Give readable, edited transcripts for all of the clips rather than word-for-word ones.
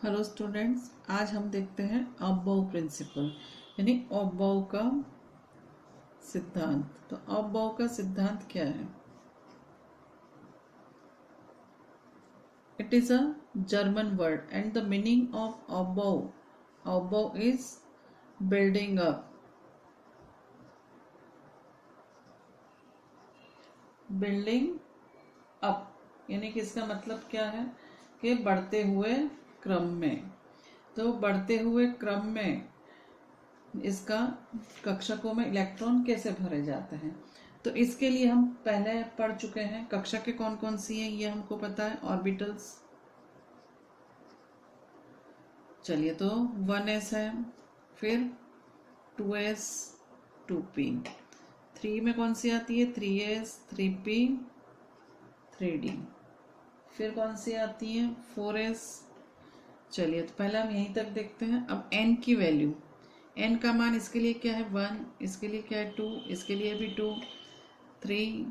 Hello students, आज हम देखते हैं अबव प्रिंसिपल यानी अबव का सिद्धांत। तो अबव का सिद्धांत क्या है? It is a German word and the meaning of above is building up. Building up यानी कि इसका मतलब क्या है कि बढ़ते हुए क्रम में। तो बढ़ते हुए क्रम में इसका कक्षकों में इलेक्ट्रॉन कैसे भरे जाते हैं, तो इसके लिए हम पहले पढ़ चुके हैं। कक्षक कौन कौन सी हैं ये हमको पता है। ऑर्बिटल्स, चलिए तो 1s है, फिर 2s 2p। 3 में कौन सी आती है? 3s 3p 3d। फिर कौन सी आती है? 4s। चलिए तो पहले हम यहीं तक देखते हैं। अब n की वैल्यू, n का मान इसके लिए क्या है? 1, इसके लिए क्या है? 2, इसके लिए भी 2, 3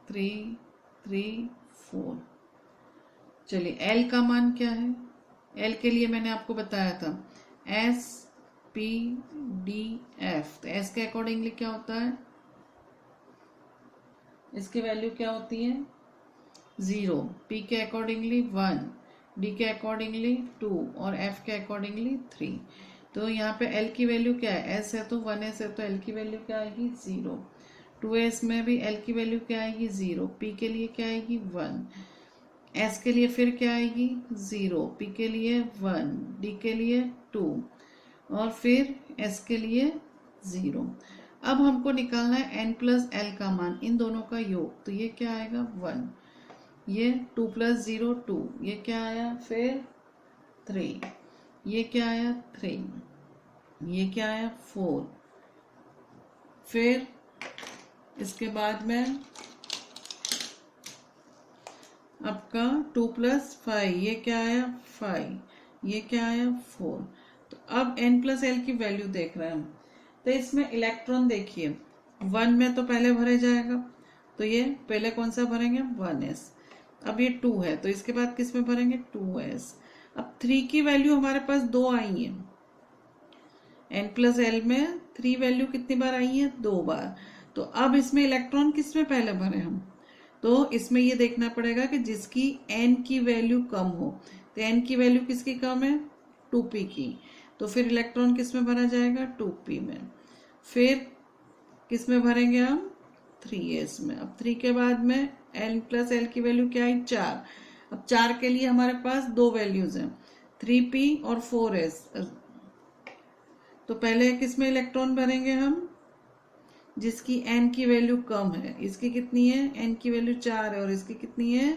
3 3 4। चलिए l का मान क्या है? l के लिए मैंने आपको बताया था s p d f। तो s के अकॉर्डिंगली क्या होता है? इसकी वैल्यू क्या होती है? 0। p के अकॉर्डिंगली 1, d के अकॉर्डिंगली 2 और f के अकॉर्डिंगली 3। तो यहाँ पे l की वैल्यू क्या है? s है तो 1s है तो l की वैल्यू क्या आएगी? 0। 2s में भी l की वैल्यू क्या आएगी? 0। p के लिए क्या आएगी? 1। s के लिए फिर क्या आएगी? 0। p के लिए 1, d के लिए 2 और फिर s के लिए 0। अब हमको निकालना है n प्लस l का मान, इन दोनों का योग। तो ये क्या आएगा? 1। ये 2 प्लस 0 2, ये क्या आया? फिर 3, ये क्या आया? 3, ये क्या आया? 4। फिर इसके बाद में आपका 2 प्लस 5, ये क्या आया? 5, ये क्या आया? 4। तो अब n प्लस एल की वैल्यू देख रहे हैं हम। तो इसमें इलेक्ट्रॉन देखिए, 1 में तो पहले भरे जाएगा, तो ये पहले कौन सा भरेंगे? 1s। अब ये 2 है तो इसके बाद किस में भरेंगे? 2s। अब 3 की वैल्यू हमारे पास 2 आई है। n प्लस एल में 3 वैल्यू कितनी बार आई है? 2 बार। तो अब इसमें इलेक्ट्रॉन किस में पहले भरे हम? तो इसमें ये देखना पड़ेगा कि जिसकी n की वैल्यू कम हो। तो n की वैल्यू किसकी कम है? 2p की। तो फिर इलेक्ट्रॉन किस में भरा जाएगा? 2p में। फिर किस में भरेंगे हम? 3s में। अब 3 के बाद में n प्लस एल की वैल्यू क्या आई? 4। अब 4 के लिए हमारे पास दो वैल्यूज हैं, 3p और 4s। तो पहले किस में इलेक्ट्रॉन भरेंगे हम? जिसकी n की वैल्यू कम है। इसकी कितनी है? n की वैल्यू 4 है और इसकी कितनी है?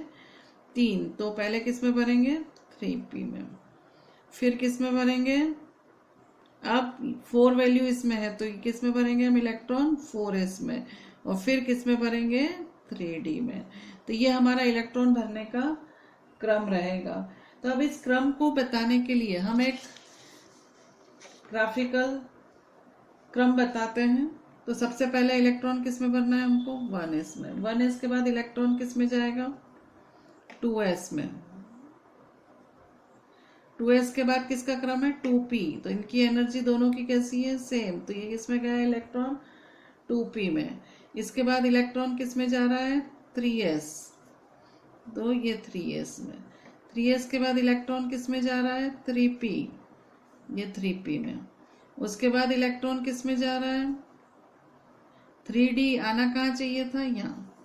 3। तो पहले किस में भरेंगे? 3p में। फिर किस में भरेंगे? अब 4 वैल्यू इसमें है तो किस में भरेंगे हम इलेक्ट्रॉन? 4s में। और फिर किस में भरेंगे? 3d में। तो ये हमारा इलेक्ट्रॉन भरने का क्रम रहेगा। तो अब इस क्रम को बताने के लिए हम एक ग्राफिकल क्रम बताते हैं। तो सबसे पहले इलेक्ट्रॉन किस में भरना है हमको? 1s में। 1s के बाद इलेक्ट्रॉन किस में जाएगा? 2s में। 2s के बाद किसका क्रम है? 2p। तो इनकी एनर्जी दोनों की कैसी है? सेम। तो ये किस में गया है इलेक्ट्रॉन? 2p में। इसके बाद इलेक्ट्रॉन किस में जा रहा है? 3s। तो ये 3s में। 3s के बाद इलेक्ट्रॉन किस में जा रहा है? 3p। ये 3p में। उसके बाद इलेक्ट्रॉन किस में जा रहा है? 3d। आना कहाँ चाहिए था? यहाँ।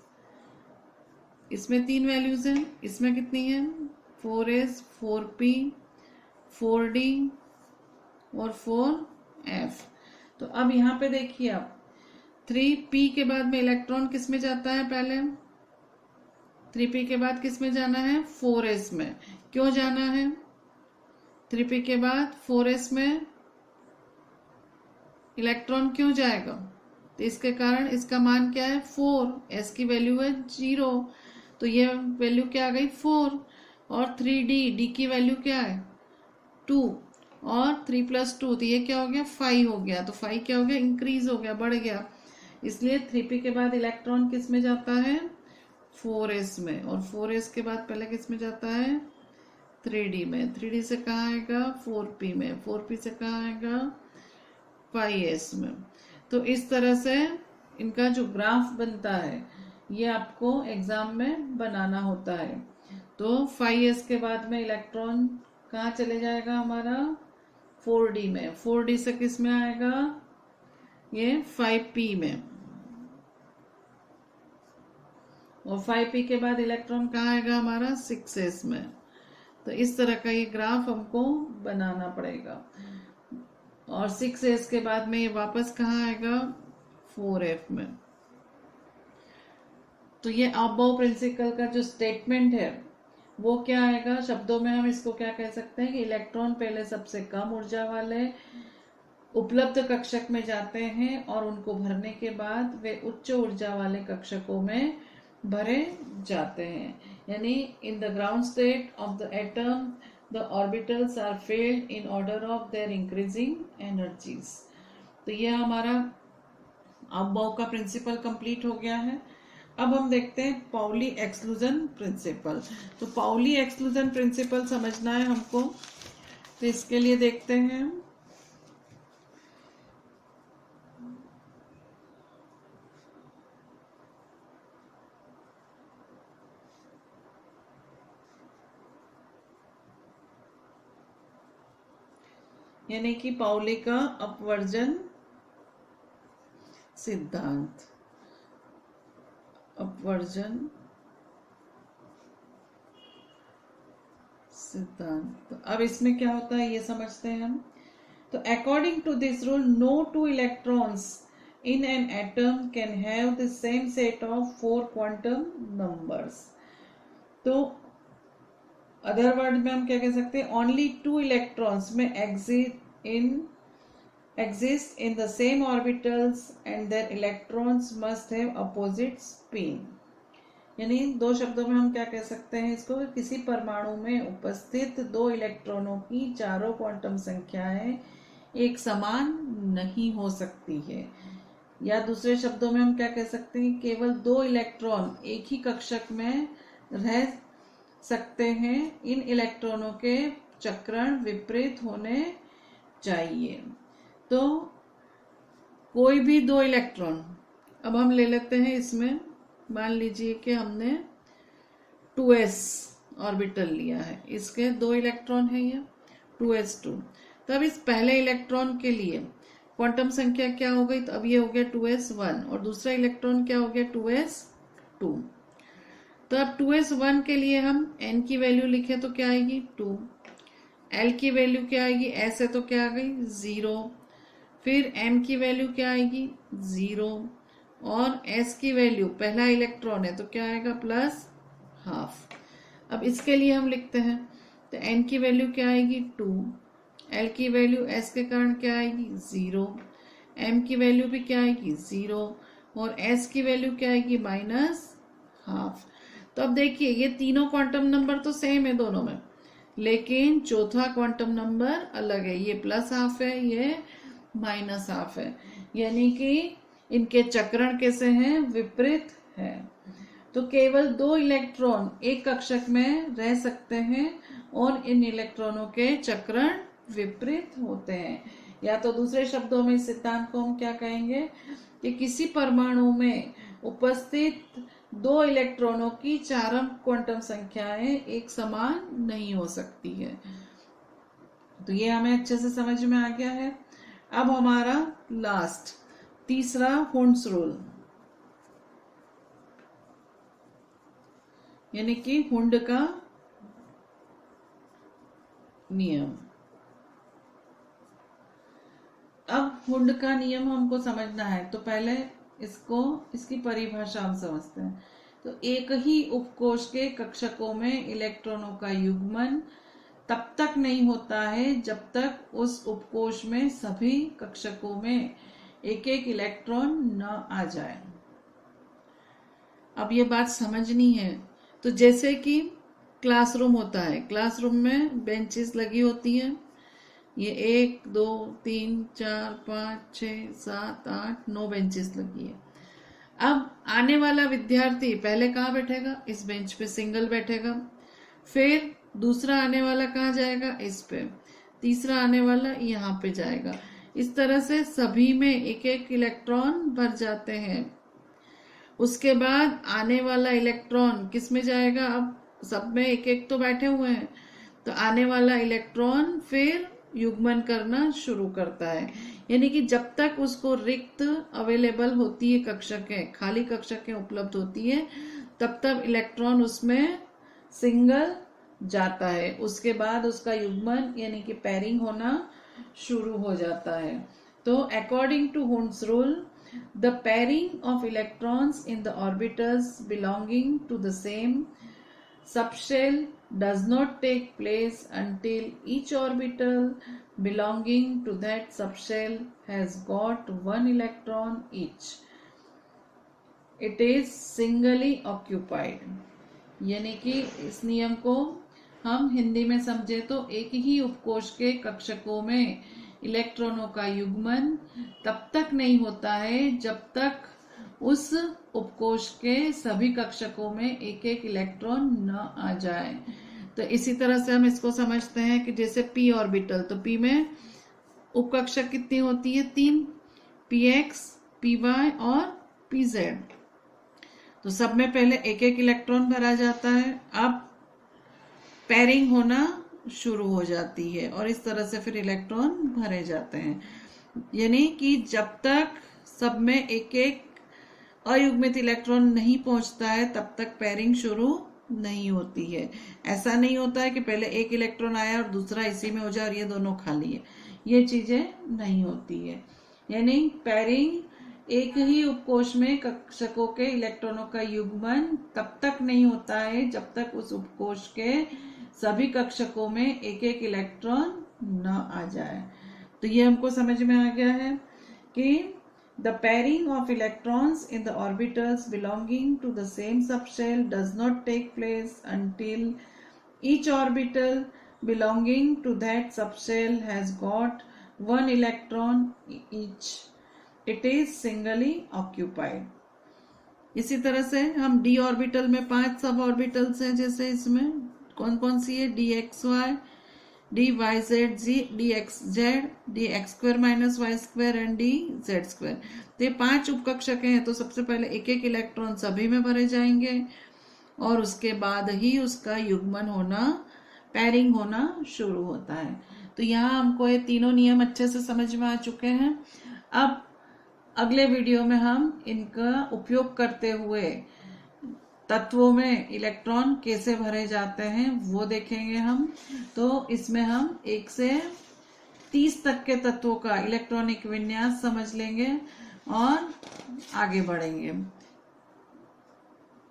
इसमें 3 वैल्यूज हैं, इसमें कितनी है? 4s 4p 4d और 4f। तो अब यहाँ पे देखिए आप, 3p के बाद में इलेक्ट्रॉन किस में जाता है? पहले 3p के बाद किस में जाना है? 4s में। क्यों जाना है 3p के बाद 4s में? इलेक्ट्रॉन क्यों जाएगा? तो इसके कारण इसका मान क्या है? 4। s की वैल्यू है 0, तो ये वैल्यू क्या आ गई? 4। और 3d, d की वैल्यू क्या है? 2 और 3 प्लस 2, तो ये क्या हो गया? 5 हो गया। तो 5 क्या हो गया? इंक्रीज हो गया, बढ़ गया। इसलिए 3p के बाद इलेक्ट्रॉन किस में जाता है? 4s में। और 4s के बाद पहले किस में जाता है? 3D में, 3D से कहाँ आएगा 4P में, 4P से कहाँ आएगा 5S में। तो इस तरह से इनका जो ग्राफ बनता है ये आपको एग्जाम में बनाना होता है। तो 5S के बाद में इलेक्ट्रॉन कहाँ चले जाएगा हमारा 4D में, 4D से किस में आएगा ये 5P में, और 5P के बाद इलेक्ट्रॉन कहाँ आएगा हमारा 6S में। तो इस तरह का ये ग्राफ हमको बनाना पड़ेगा, और 6S के बाद में ये वापस कहाँ आएगा 4F में। तो ये अबव प्रिंसिपल का जो स्टेटमेंट है वो क्या आएगा, शब्दों में हम इसको क्या कह सकते हैं कि इलेक्ट्रॉन पहले सबसे कम ऊर्जा वाले उपलब्ध कक्षक में जाते हैं और उनको भरने के बाद वे उच्च ऊर्जा वाले कक्षकों में भरे जाते हैं। यानी in the ground state of the atom the orbitals are filled in order of their increasing energies. तो ये हमारा अबव का प्रिंसिपल कंप्लीट हो गया है। अब हम देखते हैं पाउली एक्सक्लूजन प्रिंसिपल। तो पाउली एक्सक्लूजन प्रिंसिपल समझना है हमको, तो इसके लिए देखते हैं यानी कि पाउली का अपवर्जन सिद्धांत, अपवर्जन सिद्धांत। अब इसमें क्या होता है ये समझते हैं हम। तो according to this rule no two electrons in an atom can have the same set of 4 quantum numbers. तो अदर वर्ड में हम क्या कह सकते हैं, ओनली 2 इलेक्ट्रॉन्स में exist in the same orbitals and their electrons must have opposite spin। यानी दो शब्दों में हम क्या कह सकते हैं इसको, किसी परमाणु में उपस्थित 2 इलेक्ट्रॉनों की चारों क्वांटम संख्याएं एक समान नहीं हो सकती है। या दूसरे शब्दों में हम क्या कह सकते हैं, केवल 2 इलेक्ट्रॉन एक ही कक्षक में रह सकते हैं, इन इलेक्ट्रॉनों के चक्रण विपरीत होने चाहिए। तो कोई भी 2 इलेक्ट्रॉन, अब हम ले लेते हैं इसमें, मान लीजिए कि हमने 2s ऑर्बिटल लिया है, इसके 2 इलेक्ट्रॉन है ये 2s2। तब इस पहले इलेक्ट्रॉन के लिए क्वांटम संख्या क्या हो गई, तो अब ये हो गया 2s1 और दूसरा इलेक्ट्रॉन क्या हो गया 2s2। तो अब 2s1 के लिए हम n की वैल्यू लिखे तो क्या आएगी 2, l की वैल्यू क्या आएगी, s है तो क्या आ गई 0, फिर m की वैल्यू क्या आएगी 0, और s की वैल्यू पहला इलेक्ट्रॉन है तो क्या आएगा +12। अब इसके लिए हम लिखते हैं, तो n की वैल्यू क्या आएगी 2, l की वैल्यू s के कारण क्या आएगी 0, m की वैल्यू भी क्या आएगी 0, और s की वैल्यू क्या आएगी -12। तो अब देखिए ये तीनों क्वांटम नंबर तो सेम है दोनों में, लेकिन चौथा क्वांटम नंबर अलग है, ये +12 है, ये -12 है, यानी कि इनके चक्रण कैसे हैं, विपरीत है। तो केवल 2 इलेक्ट्रॉन एक कक्षक में रह सकते हैं और इन इलेक्ट्रॉनों के चक्रण विपरीत होते हैं। या तो दूसरे शब्दों में इस सिद्धांत को हम क्या कहेंगे कि किसी परमाणु में उपस्थित 2 इलेक्ट्रॉनों की चारों क्वांटम संख्याएं एक समान नहीं हो सकती है। तो ये हमें अच्छे से समझ में आ गया है। अब हमारा लास्ट तीसरा हुंड्स रूल, यानी कि हुंड का नियम। अब हुंड का नियम हमको समझना है, तो पहले इसकी परिभाषा हम समझते हैं। तो एक ही उपकोष के कक्षकों में इलेक्ट्रॉनों का युग्मन तब तक नहीं होता है जब तक उस उपकोष में सभी कक्षकों में एक एक इलेक्ट्रॉन न आ जाए। अब ये बात समझनी है। तो जैसे कि क्लासरूम होता है, क्लासरूम में बेंचेस लगी होती हैं, ये 1 2 3 4 5 6 7 8 9 बेंचेस लगी है। अब आने वाला विद्यार्थी पहले कहाँ बैठेगा, इस बेंच पे सिंगल बैठेगा, फिर दूसरा आने वाला कहाँ जाएगा, इस पे, तीसरा आने वाला यहाँ पे जाएगा। इस तरह से सभी में एक एक इलेक्ट्रॉन भर जाते हैं। उसके बाद आने वाला इलेक्ट्रॉन किस में जाएगा, अब सब में एक एक तो बैठे हुए हैं, तो आने वाला इलेक्ट्रॉन फिर युग्मन करना शुरू करता है। यानी कि जब तक उसको रिक्त अवेलेबल होती है कक्षकें, खाली कक्षकें उपलब्ध होती है, तब तक इलेक्ट्रॉन उसमें सिंगल जाता है। उसके बाद उसका युग्मन यानी कि पेयरिंग होना शुरू हो जाता है। तो according to Hund's rule, the pairing of electrons in the orbitals belonging to the same subshell does not take place until each orbital belonging to that subshell has got one electron each. It is singly occupied. यानी कि इस नियम को हम हिंदी में समझे तो एक ही उपकोष के कक्षकों में इलेक्ट्रॉनों का युग्मन तब तक नहीं होता है जब तक उस उपकोष के सभी कक्षकों में एक एक इलेक्ट्रॉन न आ जाए। तो इसी तरह से हम इसको समझते हैं कि जैसे p ऑर्बिटल, तो p में उपकक्षक कितनी होती है, 3, px, py और pz। तो सब में पहले एक एक इलेक्ट्रॉन भरा जाता है। अब पेयरिंग होना शुरू हो जाती है और इस तरह से फिर इलेक्ट्रॉन भरे जाते हैं। यानी कि जब तक सब में एक एक अयुग्मित इलेक्ट्रॉन नहीं पहुंचता है तब तक पेयरिंग शुरू नहीं होती है। ऐसा नहीं होता है कि पहले एक इलेक्ट्रॉन आया और दूसरा इसी में हो जाए और ये दोनों खाली है, ये चीजें नहीं होती है। यानी पेयरिंग एक ही उपकोष में कक्षकों के इलेक्ट्रॉनों का युग्मन तब तक नहीं होता है जब तक उस उपकोष के सभी कक्षकों में एक एक इलेक्ट्रॉन न आ जाए। तो ये हमको समझ में आ गया है कि the pairing of electrons in the orbitals belonging to the same subshell does not take place until each orbital belonging to that subshell has got one electron each. It is singly occupied. इसी तरह से हम d orbital में 5 sub orbitals हैं। जैसे इसमें कौन कौन सी है, dxy, dyz, dxz, dx² - y² and dz²। तो ये 5 उपकक्षक हैं। तो सबसे पहले एक एक इलेक्ट्रॉन सभी में भरे जाएंगे और उसके बाद ही उसका युग्मन होना, पेयरिंग होना शुरू होता है। तो यहाँ हमको ये तीनों नियम अच्छे से समझ में आ चुके हैं। अब अगले वीडियो में हम इनका उपयोग करते हुए तत्वों में इलेक्ट्रॉन कैसे भरे जाते हैं वो देखेंगे हम। तो इसमें हम 1 से 30 तक के तत्वों का इलेक्ट्रॉनिक विन्यास समझ लेंगे और आगे बढ़ेंगे।